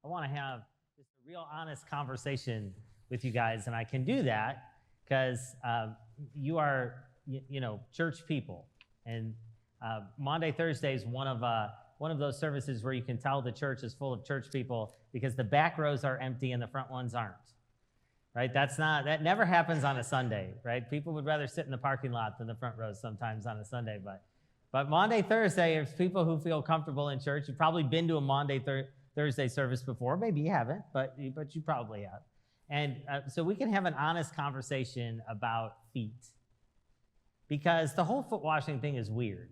I want to have just a real honest conversation with you guys, and I can do that because you are, church people, and Maundy Thursday is one of those services where you can tell the church is full of church people because the back rows are empty and the front ones aren't. Right? That never happens on a Sunday, right? People would rather sit in the parking lot than the front rows sometimes on a Sunday, but Maundy Thursday is people who feel comfortable in church. You've probably been to a Maundy Thursday service before. Maybe you haven't, but you probably have. And so we can have an honest conversation about feet, because the whole foot washing thing is weird.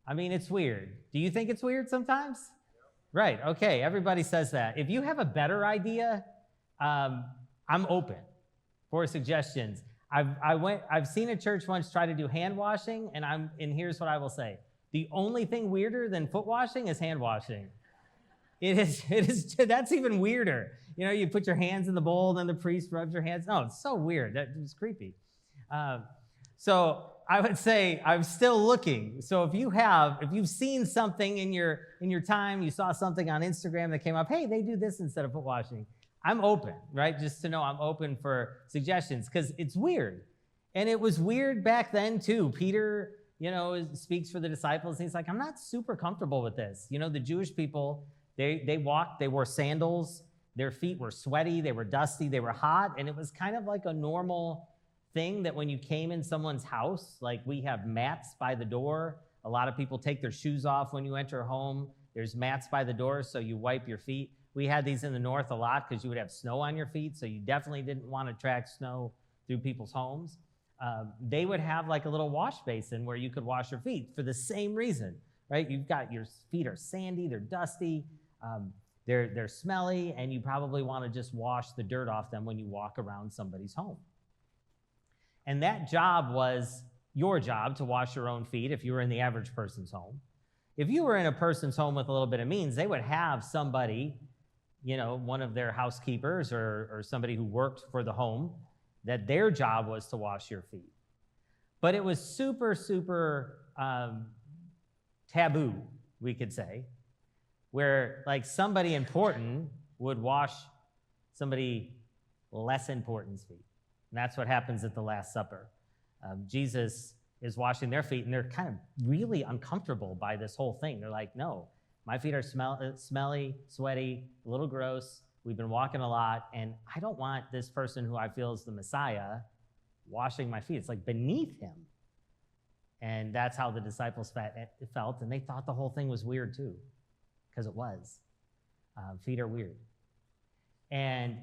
I mean, it's weird. Do you think it's weird sometimes? Right, okay, everybody says that. If you have a better idea, I'm open for suggestions. I've seen a church once try to do hand washing, and here's what I will say. The only thing weirder than foot washing is hand washing. It is, that's even weirder. You put your hands in the bowl, then the priest rubs your hands. No, it's so weird. That was creepy. So I would say I'm still looking. So if you've seen something in your time, you saw something on Instagram that came up, hey, they do this instead of foot washing, I'm open, right? Just to know I'm open for suggestions, because it's weird. And it was weird back then too. Peter, speaks for the disciples, and he's like, I'm not super comfortable with this. The Jewish people, they walked, they wore sandals, their feet were sweaty, they were dusty, they were hot, and it was kind of like a normal thing that when you came in someone's house, like we have mats by the door. A lot of people take their shoes off when you enter a home. There's mats by the door, so you wipe your feet. We had these in the north a lot because you would have snow on your feet, so you definitely didn't want to track snow through people's homes. They would have like a little wash basin where you could wash your feet for the same reason, right? You've got your feet are sandy, they're dusty, they're smelly, and you probably want to just wash the dirt off them when you walk around somebody's home. And that job was your job, to wash your own feet if you were in the average person's home. If you were in a person's home with a little bit of means, they would have somebody, one of their housekeepers or somebody who worked for the home, that their job was to wash your feet. But it was super, super taboo, we could say, where like somebody important would wash somebody less important's feet. And that's what happens at the Last Supper. Jesus is washing their feet, and they're kind of really uncomfortable by this whole thing. They're like, no, my feet are smelly, sweaty, a little gross. We've been walking a lot, and I don't want this person who I feel is the Messiah washing my feet. It's like beneath him. And that's how the disciples felt, and they thought the whole thing was weird too, because it was. Feet are weird. And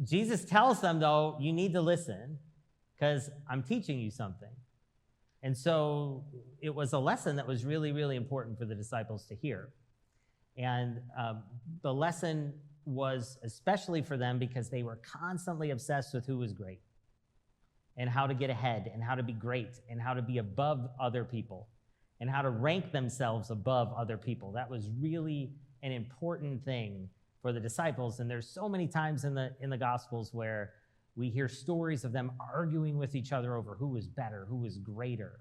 Jesus tells them, though, you need to listen because I'm teaching you something. And so it was a lesson that was really, really important for the disciples to hear. And the lesson was especially for them because they were constantly obsessed with who was great and how to get ahead and how to be great and how to be above other people and how to rank themselves above other people. That was really an important thing for the disciples. And there's so many times in the Gospels where we hear stories of them arguing with each other over who was better, who was greater,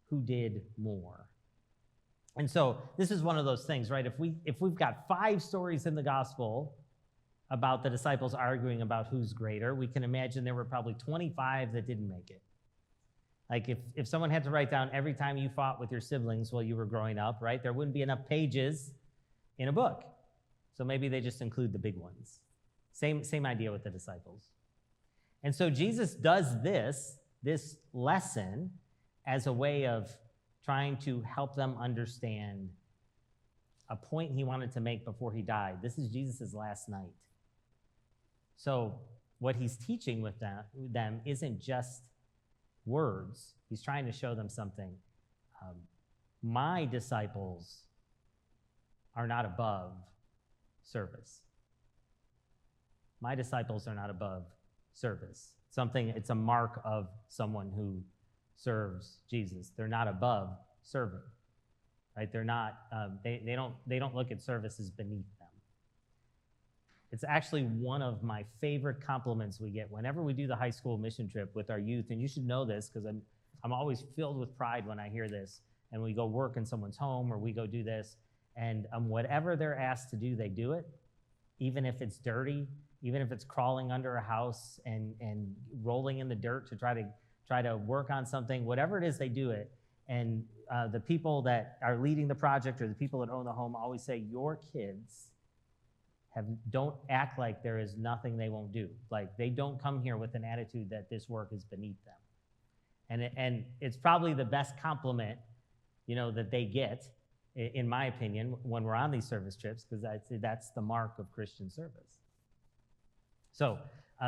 who did more. And so this is one of those things, right? If we've got 5 stories in the Gospel about the disciples arguing about who's greater, we can imagine there were probably 25 that didn't make it. Like if someone had to write down every time you fought with your siblings while you were growing up, right? There wouldn't be enough pages in a book. So maybe they just include the big ones. Same idea with the disciples. And so Jesus does this lesson as a way of trying to help them understand a point he wanted to make before he died. This is Jesus' last night. So what he's teaching with them isn't just words. He's trying to show them something. My disciples are not above service. My disciples are not above service. It's a mark of someone who serves Jesus. They're not above serving, right? They're not. They don't look at service as beneath them. It's actually one of my favorite compliments we get whenever we do the high school mission trip with our youth. And you should know this because I'm always filled with pride when I hear this. And we go work in someone's home or we go do this. And whatever they're asked to do, they do it, even if it's dirty, even if it's crawling under a house and rolling in the dirt to try to work on something. Whatever it is, they do it. And the people that are leading the project or the people that own the home always say, your kids don't act like there is nothing they won't do. Like, they don't come here with an attitude that this work is beneath them. And it's probably the best compliment, that they get, in my opinion, when we're on these service trips, because that's the mark of Christian service. So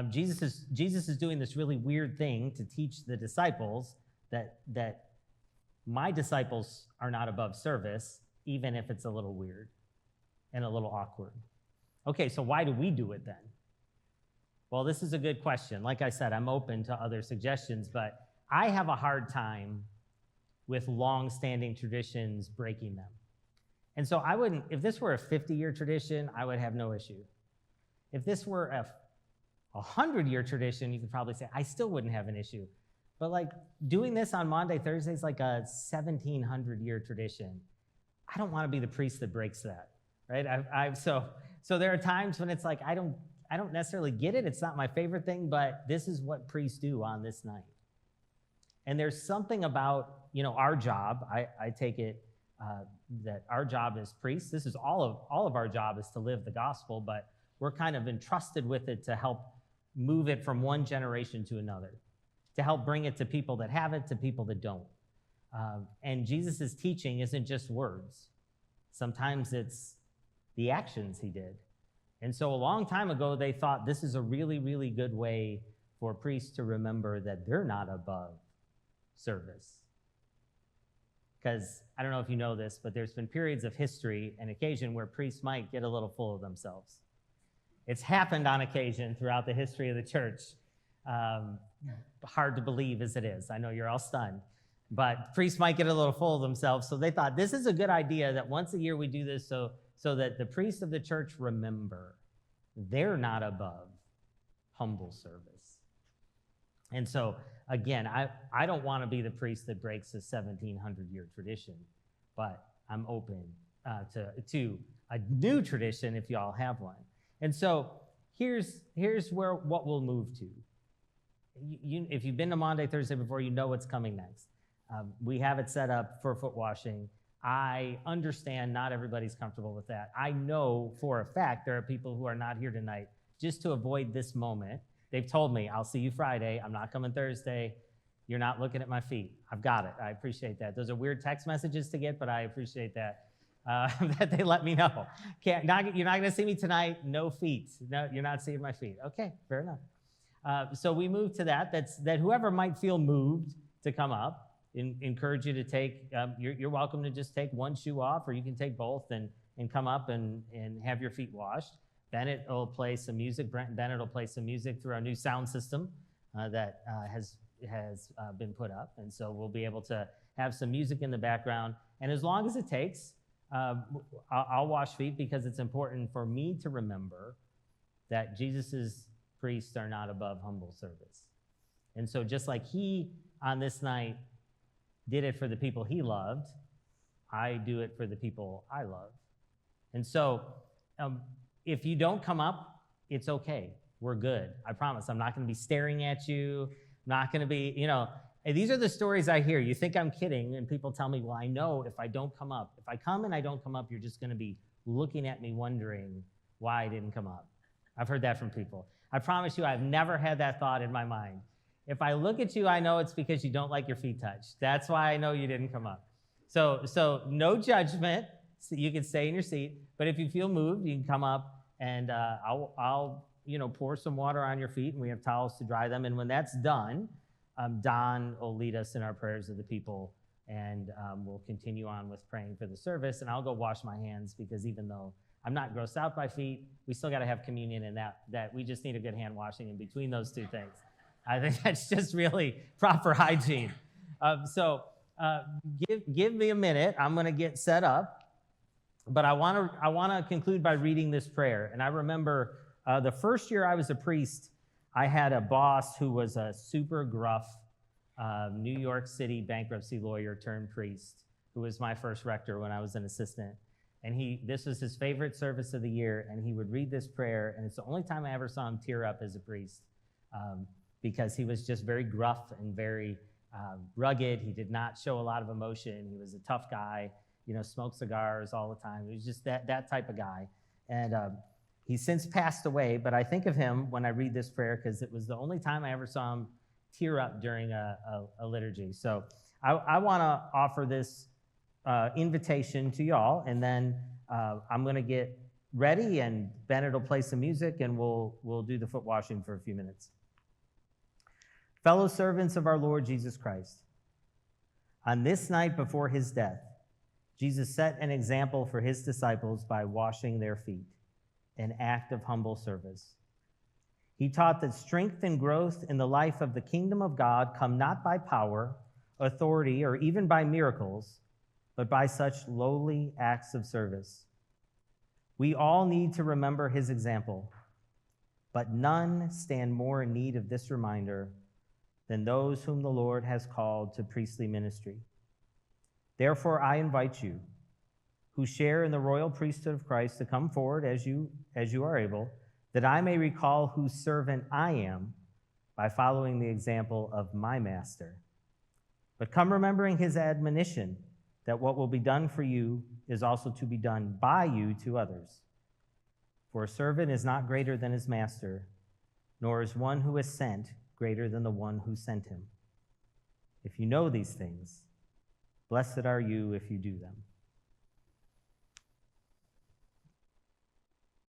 Jesus is doing this really weird thing to teach the disciples that my disciples are not above service, even if it's a little weird and a little awkward. Okay, so why do we do it then? Well, this is a good question. Like I said, I'm open to other suggestions, but I have a hard time with long-standing traditions breaking them. And so if this were a 50-year tradition, I would have no issue. If this were a 100-year tradition, you could probably say, I still wouldn't have an issue. But like doing this on Maundy, Thursday is like a 1,700-year tradition. I don't want to be the priest that breaks that, right? So there are times when it's like, I don't necessarily get it. It's not my favorite thing, but this is what priests do on this night. And there's something about, our job. I take it that our job as priests, this is all of our job is to live the gospel, but we're kind of entrusted with it to help move it from one generation to another, to help bring it to people that have it, to people that don't. And Jesus' teaching isn't just words. Sometimes it's the actions he did. And so a long time ago, they thought this is a really, really good way for priests to remember that they're not above service. Because I don't know if you know this, but there's been periods of history and occasion where priests might get a little full of themselves. It's happened on occasion throughout the history of the church. Hard to believe as it is. I know you're all stunned. But priests might get a little full of themselves, so they thought this is a good idea that once a year we do this so that the priests of the church remember they're not above humble service. And so, again, I don't want to be the priest that breaks a 1,700-year tradition, but I'm open to a new tradition if you all have one. And so here's what we'll move to. If you've been to Maundy Thursday before, you know what's coming next. We have it set up for foot washing. I understand not everybody's comfortable with that. I know for a fact there are people who are not here tonight just to avoid this moment. They've told me, I'll see you Friday. I'm not coming Thursday. You're not looking at my feet. I've got it. I appreciate that. Those are weird text messages to get, but I appreciate that, that they let me know. You're not going to see me tonight. No feet. No, you're not seeing my feet. Okay, fair enough. So we move to that whoever might feel moved to come up, encourage you to take, you're welcome to just take one shoe off, or you can take both and come up and have your feet washed. Bennett will play some music. Brent Bennett will play some music through our new sound system that has been put up. And so we'll be able to have some music in the background. And as long as it takes, I'll wash feet, because it's important for me to remember that Jesus's priests are not above humble service. And so just like he, on this night, did it for the people he loved, I do it for the people I love. And so if you don't come up, it's okay. We're good. I promise. I'm not going to be staring at you. I'm not going to be, and these are the stories I hear. You think I'm kidding, and people tell me, well, I know if I don't come up, if I come and I don't come up, you're just going to be looking at me wondering why I didn't come up. I've heard that from people. I promise you, I've never had that thought in my mind. If I look at you, I know it's because you don't like your feet touched. That's why I know you didn't come up. So no judgment. So you can stay in your seat. But if you feel moved, you can come up, and I'll pour some water on your feet, and we have towels to dry them. And when that's done, Don will lead us in our prayers of the people, and we'll continue on with praying for the service. And I'll go wash my hands, because even though I'm not grossed out by feet, we still got to have communion, and that we just need a good hand washing in between those two things. I think that's just really proper hygiene. Give me a minute. I'm going to get set up. But I want to conclude by reading this prayer. And I remember the first year I was a priest, I had a boss who was a super gruff New York City bankruptcy lawyer turned priest, who was my first rector when I was an assistant. And this was his favorite service of the year, and he would read this prayer, and it's the only time I ever saw him tear up as a priest, because he was just very gruff and very rugged. He did not show a lot of emotion. He was a tough guy, smoked cigars all the time. He was just that type of guy. And he's since passed away, but I think of him when I read this prayer because it was the only time I ever saw him tear up during a liturgy. So I want to offer this invitation to y'all, and then I'm going to get ready, and Bennett will play some music, and we'll do the foot washing for a few minutes. Fellow servants of our Lord Jesus Christ, on this night before his death, Jesus set an example for his disciples by washing their feet, an act of humble service. He taught that strength and growth in the life of the kingdom of God come not by power, authority, or even by miracles, but by such lowly acts of service. We all need to remember his example, but none stand more in need of this reminder than those whom the Lord has called to priestly ministry. Therefore, I invite you, who share in the royal priesthood of Christ, to come forward as you are able, that I may recall whose servant I am by following the example of my master. But come remembering his admonition that what will be done for you is also to be done by you to others. For a servant is not greater than his master, nor is one who is sent greater than the one who sent him. If you know these things, blessed are you if you do them.